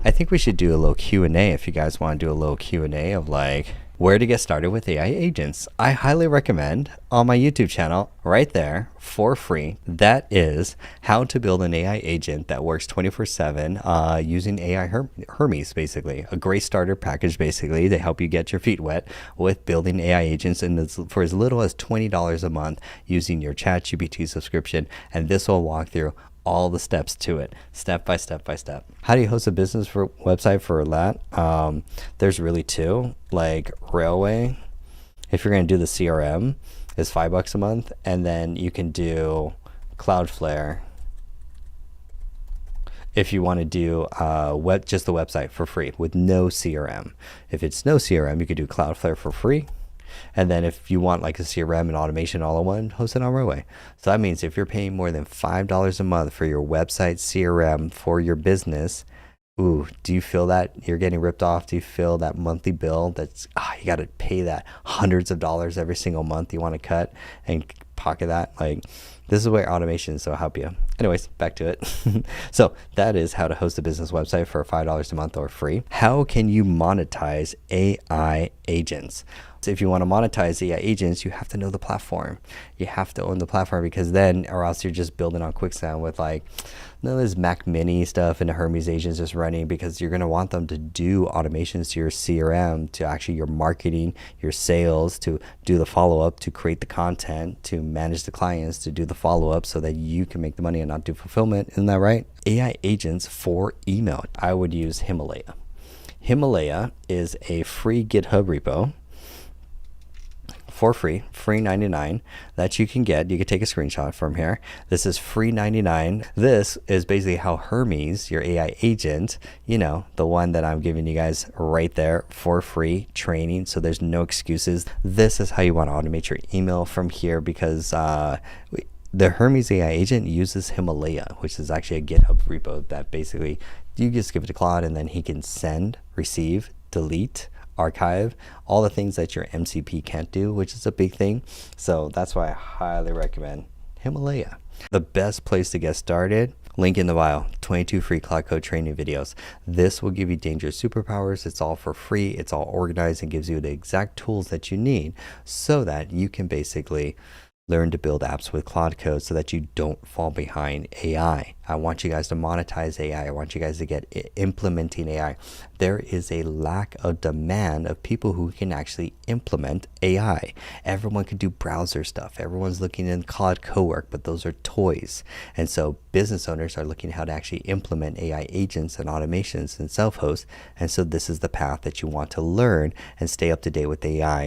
I think we should do a little Q&A if you guys want to do a little Q&A of like where to get started with AI agents. I highly recommend on my YouTube channel right there for free. That is how to build an AI agent that works 24/7 using AI Hermes, basically. A great starter package, basically, to help you get your feet wet with building AI agents for as little as $20 a month using your ChatGPT subscription. And this will walk through all the steps to it, step by step by step. How do you host a business website for that? There's really two, like Railway. If you're going to do the CRM, is $5 a month, and then you can do Cloudflare if you want to do just the website for free with no CRM. If it's no CRM, you could do Cloudflare for free. And then if you want like a CRM and automation all in one, host it on Railway. So that means if you're paying more than $5 a month for your website CRM for your business, ooh, do you feel that you're getting ripped off? Do you feel that monthly bill that's, you got to pay that hundreds of dollars every single month you want to cut and pocket that? Like, this is where automation is so help you. Anyways, back to it. So that is how to host a business website for $5 a month or free. How can you monetize AI agents? So if you want to monetize AI agents, you have to know the platform. You have to own the platform, because then, or else you're just building on quicksand with like none of this Mac Mini stuff and the Hermes agents just running, because you're going to want them to do automations to your CRM, to actually your marketing, your sales, to do the follow-up, to create the content, to manage the clients, to do the follow-up so that you can make the money and not do fulfillment. Isn't that right? AI agents for email. I would use Himalaya. Himalaya is a free GitHub repo for free, free 99 that you can get. You can take a screenshot from here. This is free 99. This is basically how Hermes, your AI agent, you know, the one that I'm giving you guys right there for free training. So there's no excuses. This is how you want to automate your email from here, because the Hermes AI agent uses Himalaya, which is actually a GitHub repo that basically you just give it to Claude and then he can send, receive, delete, archive, all the things that your MCP can't do, which is a big thing. So that's why I highly recommend Himalaya. The best place to get started, link in the bio, 22 free Claude Code training videos. This will give you dangerous superpowers. It's all for free. It's all organized and gives you the exact tools that you need so that you can basically learn to build apps with Claude Code so that you don't fall behind AI. I want you guys to monetize AI. I want you guys to get implementing AI. There is a lack of demand of people who can actually implement AI. Everyone can do browser stuff. Everyone's looking in Claude Cowork, but those are toys. And so business owners are looking at how to actually implement AI agents and automations and self-host. And so this is the path that you want to learn and stay up to date with AI.